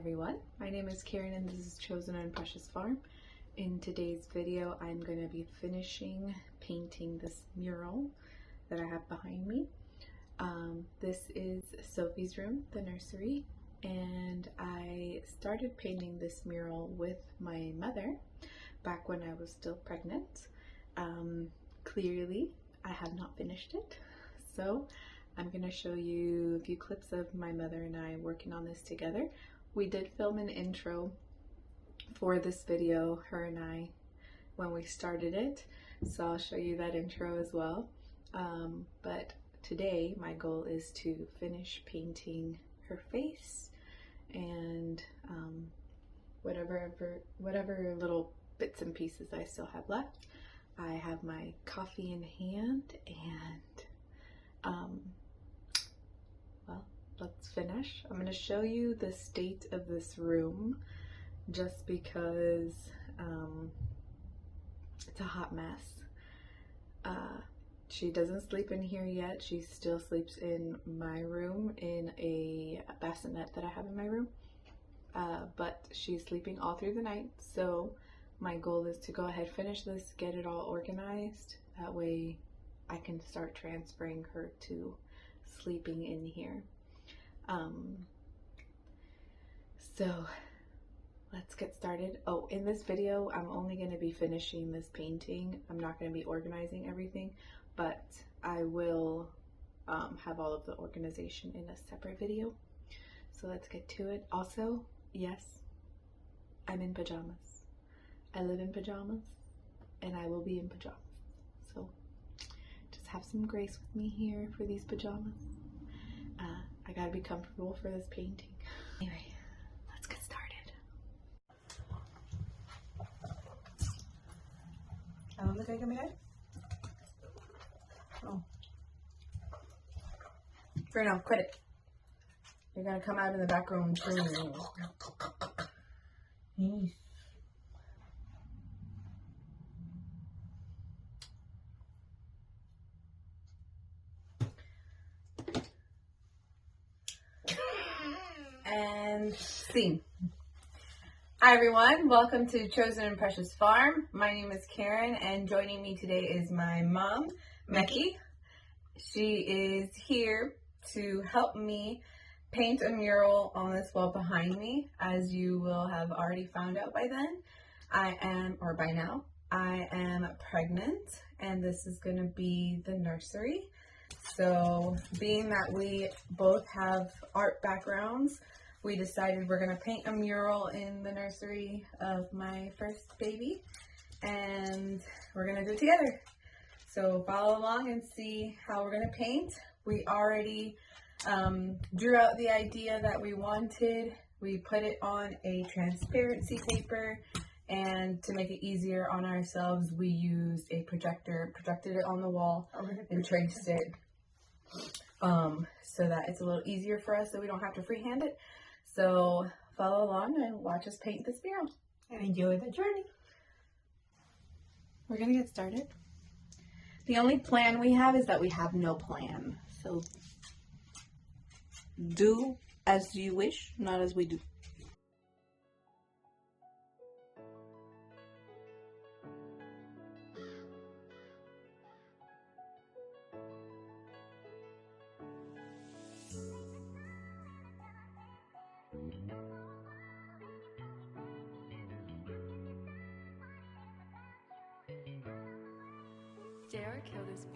everyone, my name is Karen and this is Chosen and Precious Farm. In today's video I'm going to be finishing painting this mural that I have behind me. This is Sophie's room, the nursery, and I started painting this mural with my mother back when I was still pregnant. Clearly I have not finished it, so I'm going to show you a few clips of my mother and I working on this together. We did film an intro for this video, her and I, when we started it, so I'll show you that intro as well. But today my goal is to finish painting her face and whatever little bits and pieces I still have left. I have my coffee in hand and well, let's finish. I'm going to show you the state of this room just because it's a hot mess. She doesn't sleep in here yet. She still sleeps in my room in a bassinet that I have in my room. But she's sleeping all through the night, so my goal is to go ahead, finish this, get it all organized. That way I can start transferring her to sleeping in here. So let's get started. Oh, in this video I'm only going to be finishing this painting. I'm not going to be organizing everything, but I will have all of the organization in a separate video. So let's get to it. Also, yes, I'm in pajamas. I live in pajamas and I will be in pajamas. So just have some grace with me here for these pajamas. I gotta be comfortable for this painting. Anyway, let's get started. ¿A dónde hay que mirar? Oh. Bruno, quit it. You're gonna come out in the back room too. And scene. Hi everyone, welcome to Chosen and Precious Farm. My name is Karen and joining me today is my mom, Meki. She is here to help me paint a mural on this wall behind me. As you will have already found out by then, I am pregnant and this is going to be the nursery. So being that we both have art backgrounds, we decided we're going to paint a mural in the nursery of my first baby, and we're going to do it together. So follow along and see how we're going to paint. We already drew out the idea that we wanted. We put it on a transparency paper, and to make it easier on ourselves, we used a projected it on the wall and traced it so that it's a little easier for us, so we don't have to freehand it. So follow along and watch us paint this mural and enjoy the journey. We're gonna get started. The only plan we have is that we have no plan. So do as you wish, not as we do. JrKilledit.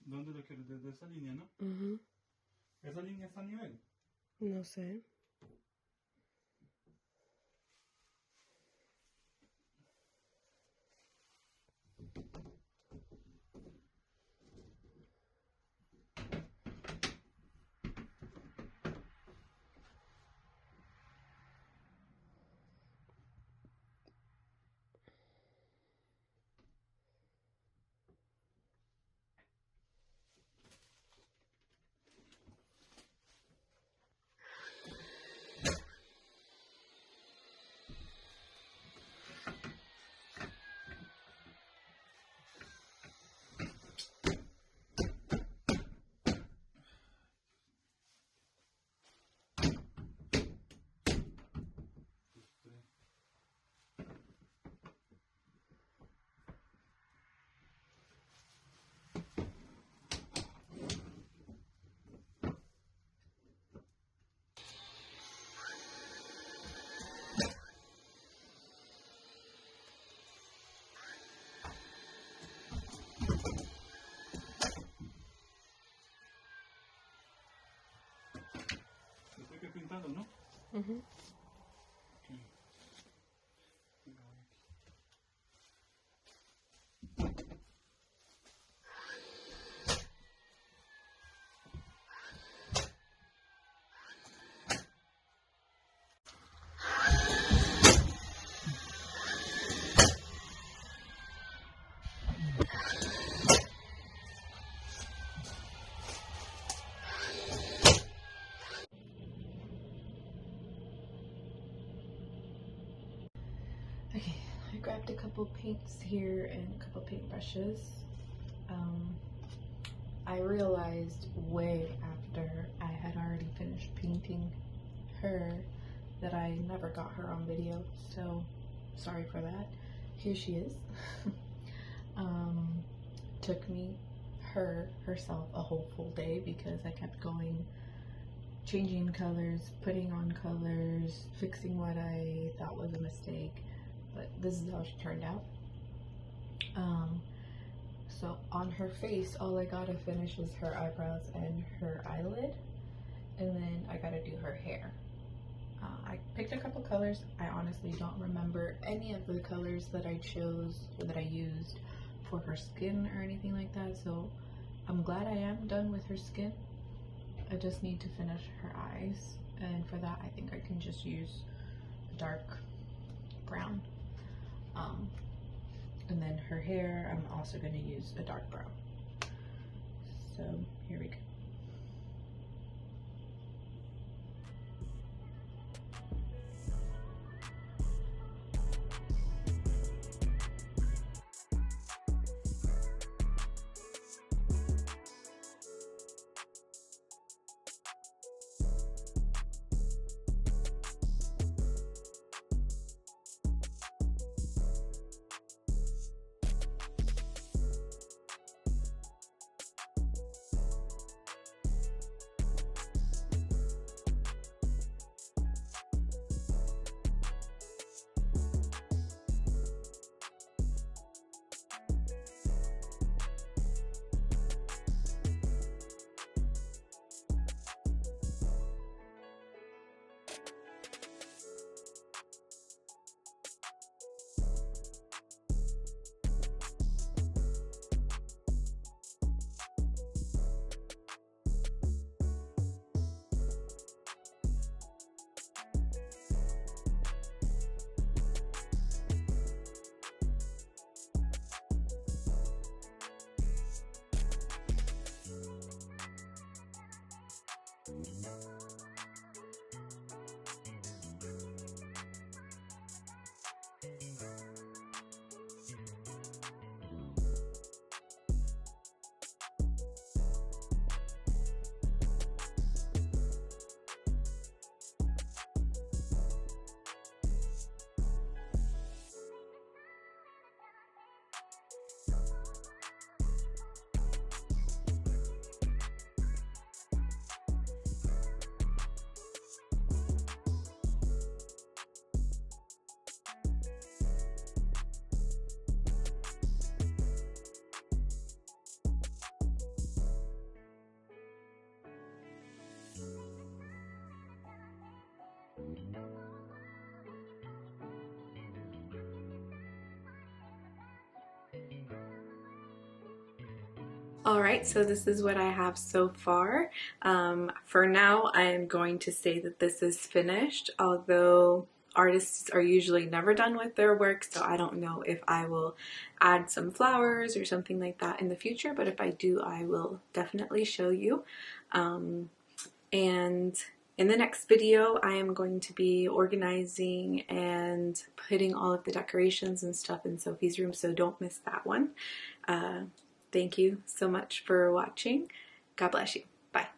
¿Dónde lo quieres? Desde esa línea, ¿no? ¿Esa línea está a nivel? No sé. Mm-hmm. Okay, I grabbed a couple paints here and a couple paintbrushes. I realized way after I had already finished painting her that I never got her on video, so sorry for that. Here she is. Took me herself a whole full day because I kept going, changing colors, putting on colors, fixing what I thought was a mistake, but this is how she turned out. So on her face, all I gotta finish is her eyebrows and her eyelid, and then I gotta do her hair. I picked a couple colors. I honestly don't remember any of the colors that I chose or that I used for her skin or anything like that, so I'm glad I am done with her skin. I just need to finish her eyes, and for that I think I can just use a dark brown. And then her hair, I'm also going to use a dark brown. So here we go. Alright, so this is what I have so far. For now, I am going to say that this is finished, although artists are usually never done with their work, so I don't know if I will add some flowers or something like that in the future, but if I do, I will definitely show you. And in the next video, I am going to be organizing and putting all of the decorations and stuff in Sophie's room, so don't miss that one. Thank you so much for watching. God bless you. Bye.